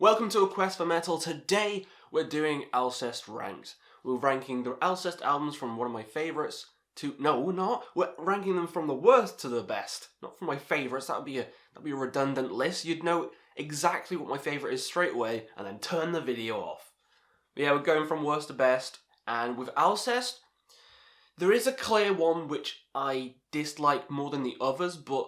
Welcome to A Quest for Metal. Today we're doing Alcest ranked. We're ranking the Alcest albums from one of my favourites to... No, we're not. We're ranking them from the worst to the best. Not from my favourites. That'd be a redundant list. You'd know exactly what my favourite is straight away and then turn the video off. But yeah, we're going from worst to best. And with Alcest, there is a clear one which I dislike more than the others, but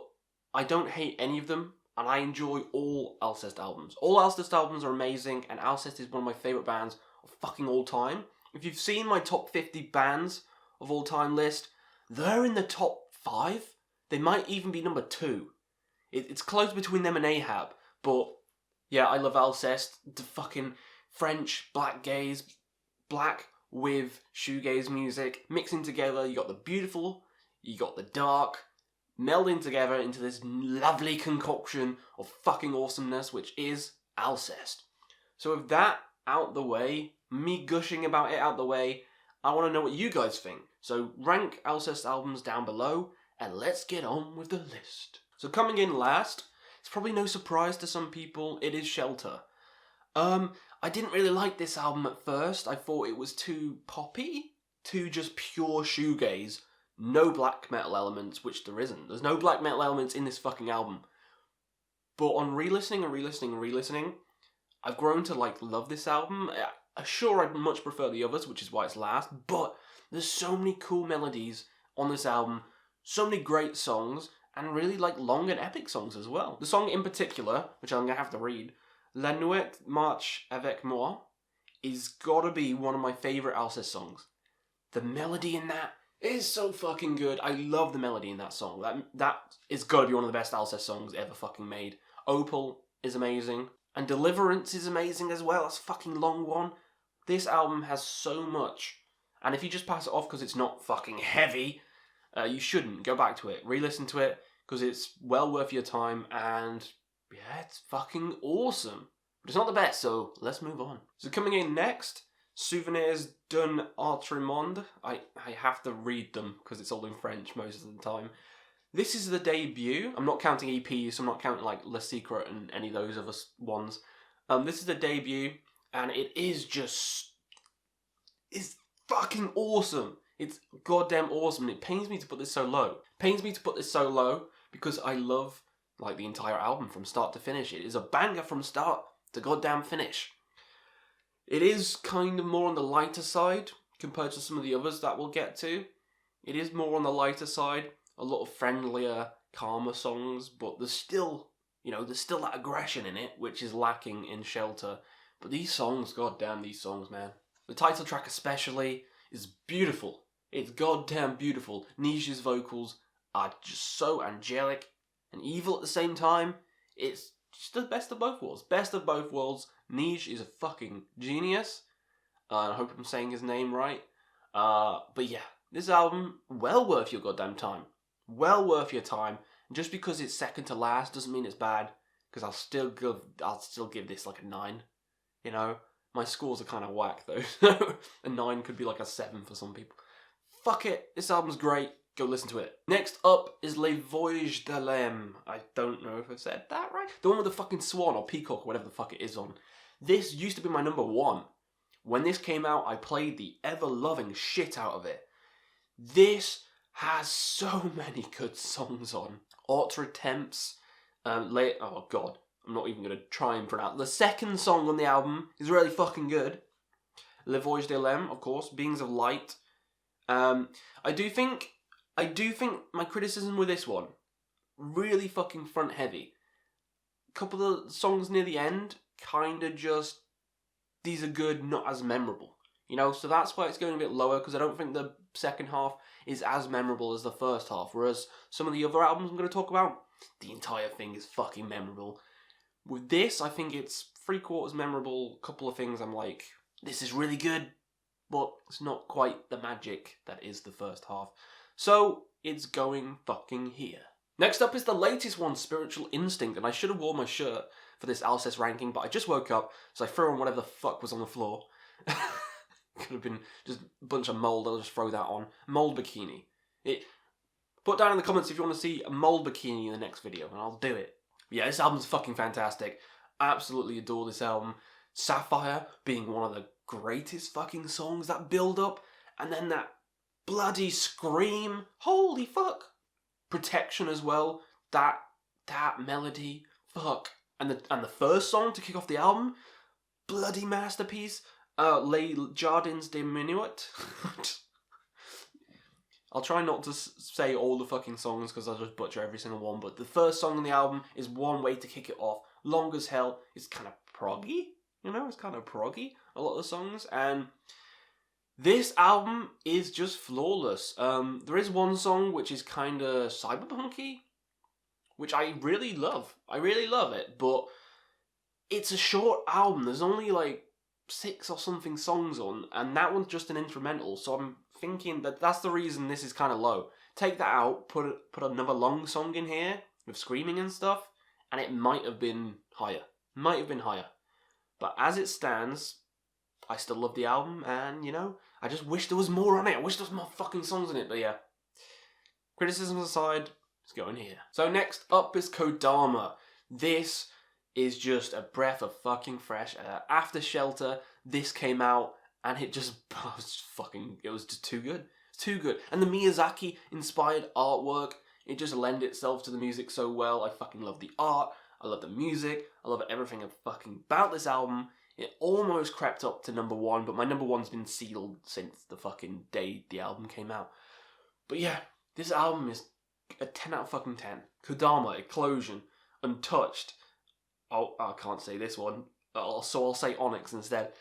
I don't hate any of them. And I enjoy all Alcest albums. All Alcest albums are amazing, and Alcest is one of my favourite bands of fucking all time. If you've seen my top 50 bands of all time list, they're in the top 5. They might even be number 2. It's close between them and Ahab, but yeah, I love Alcest. The fucking French black gaze, black with shoegaze music, mixing together. You got the beautiful, you got the dark, melding together into this lovely concoction of fucking awesomeness, which is Alcest. So with that out the way, me gushing about it out the way, I want to know what you guys think. So rank Alcest albums down below, and let's get on with the list. So coming in last, it's probably no surprise to some people, it is Shelter. I didn't really like this album at first. I thought it was too poppy, too just pure shoegaze. No black metal elements, which there isn't. There's no black metal elements in this fucking album. But on re-listening and re-listening and re-listening, I've grown to love this album. Sure, I'd much prefer the others, which is why it's last, but there's so many cool melodies on this album, so many great songs, and really long and epic songs as well. The song in particular, which I'm going to have to read, La Nuit Marche Avec Moi, is gotta be one of my favourite Alcest songs. The melody in that is so fucking good. I love the melody in that song. That is gotta be one of the best Alcest songs ever fucking made. Opal is amazing. And Deliverance is amazing as well. That's a fucking long one. This album has so much. And if you just pass it off because it's not fucking heavy, you shouldn't. Go back to it. Re-listen to it because it's well worth your time. And yeah, it's fucking awesome. But it's not the best, so let's move on. So coming in next, Souvenirs d'un autre monde. I have to read them because it's all in French most of the time. This is the debut. I'm not counting EPs, so I'm not counting Le Secret and any of those other ones. This is the debut, and it is just... it's fucking awesome. It's goddamn awesome, and it pains me to put this so low. Pains me to put this so low because I love the entire album from start to finish. It is a banger from start to goddamn finish. It is kind of more on the lighter side compared to some of the others that we'll get to. It is more on the lighter side, a lot of friendlier, calmer songs, but there's still, there's still that aggression in it, which is lacking in Shelter. But these songs, goddamn these songs, man. The title track especially is beautiful. It's goddamn beautiful. Niche's vocals are just so angelic and evil at the same time. It's just the best of both worlds. Best of both worlds. Niche is a fucking genius. I hope I'm saying his name right. But yeah, this album, well worth your goddamn time. Well worth your time. And just because it's second to last doesn't mean it's bad. Because I'll still give this a 9. My scores are kind of whack though. A 9 could be a 7 for some people. Fuck it. This album's great. Go listen to it. Next up is Le Voyage Delem. I don't know if I said that right. The one with the fucking swan or peacock or whatever the fuck it is on. This used to be my number 1. When this came out, I played the ever-loving shit out of it. This has so many good songs on. Autre attempts. Oh god, I'm not even going to try and pronounce. The second song on the album is really fucking good. Le Voyage Delem, of course. Beings of Light. I do think my criticism with this one, really fucking front heavy. A couple of songs near the end, kind of just, these are good, not as memorable. So that's why it's going a bit lower, because I don't think the second half is as memorable as the first half. Whereas some of the other albums I'm going to talk about, the entire thing is fucking memorable. With this, I think it's 3/4 memorable. A couple of things I'm like, this is really good, but it's not quite the magic that is the first half. So, it's going fucking here. Next up is the latest one, Spiritual Instinct, and I should have worn my shirt for this Alcest ranking, but I just woke up, so I threw on whatever the fuck was on the floor. Could have been just a bunch of mould, I'll just throw that on. Mould bikini. Put down in the comments if you want to see a mould bikini in the next video, and I'll do it. But yeah, this album's fucking fantastic. Absolutely adore this album. Sapphire being one of the greatest fucking songs, that build up, and then that bloody scream. Holy fuck. Protection as well. That melody. Fuck. And the first song to kick off the album, bloody masterpiece. Les Jardins de Minuit. I'll try not to say all the fucking songs because I'll just butcher every single one, but the first song on the album is one way to kick it off. Long as hell. It's kind of proggy, you know, it's kind of proggy, a lot of the songs, and this album is just flawless. There is one song which is kind of cyberpunky, which I really love. I really love it, but it's a short album. There's only like 6 or something songs on, and that one's just an instrumental, so I'm thinking that that's the reason this is kind of low. Take that out, put another long song in here with screaming and stuff, and it might have been higher. Might have been higher. But as it stands, I still love the album, and, you know, I just wish there was more on it. I wish there was more fucking songs in it, but yeah. Criticisms aside, it's going here. So next up is Kodama. This is just a breath of fucking fresh air. After Shelter, this came out, and it just it was just too good. It's too good. And the Miyazaki-inspired artwork, it just lends itself to the music so well. I fucking love the art. I love the music. I love everything fucking about this album. It almost crept up to number 1, but my number 1's been sealed since the fucking day the album came out. But yeah, this album is a 10 out of fucking 10. Kodama, Eclosion, Untouched. Oh, I can't say this one, so I'll say Onyx instead.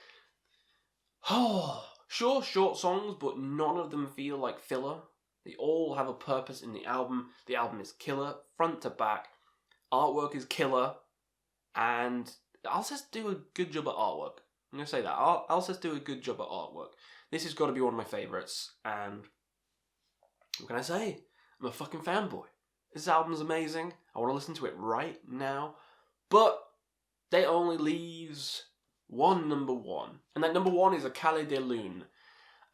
Oh, sure, short songs, but none of them feel like filler. They all have a purpose in the album. The album is killer, front to back. Artwork is killer, and Alcest do a good job at artwork. I'm going to say that. Alcest do a good job at artwork. This has got to be one of my favourites, and what can I say? I'm a fucking fanboy. This album's amazing. I want to listen to it right now, but that only leaves one number 1, and that number 1 is Akali de Lune.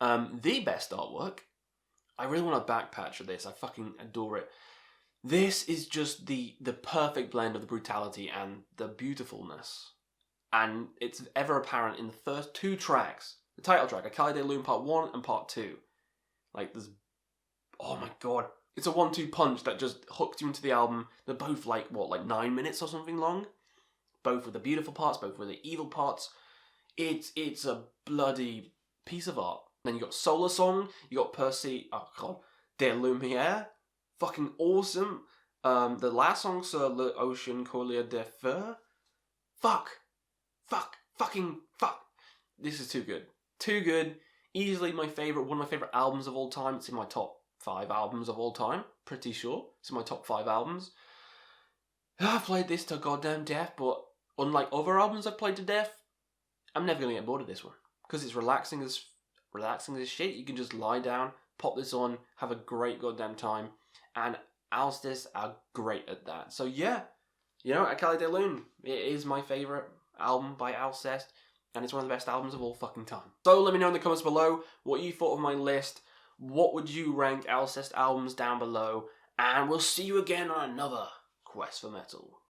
The best artwork. I really want a back patch of this. I fucking adore it. This is just the perfect blend of the brutality and the beautifulness. And it's ever apparent in the first 2 tracks. The title track, Akali de Lune Part 1 and Part 2. Like, there's... Oh my god. It's a 1-2 punch that just hooks you into the album. They're both like 9 minutes or something long? Both with the beautiful parts, both with the evil parts. It's a bloody piece of art. Then you got Solar Song, you got Percy, de Lumière. Fucking awesome. The last song, Sur l'Ocean Collier de Feu. Fuck. This is too good. Too good. Easily my favourite, one of my favourite albums of all time. It's in my top 5 albums of all time. Pretty sure. It's in my top 5 albums. I've played this to goddamn death, but unlike other albums I've played to death, I'm never going to get bored of this one. Because it's relaxing as shit. You can just lie down, pop this on, have a great goddamn time. And Alcest are great at that. So yeah, you know, Akali de Lune, it is my favourite album by Alcest, and it's one of the best albums of all fucking time. So let me know in the comments below what you thought of my list. What would you rank Alcest albums down below? And we'll see you again on another Quest for Metal.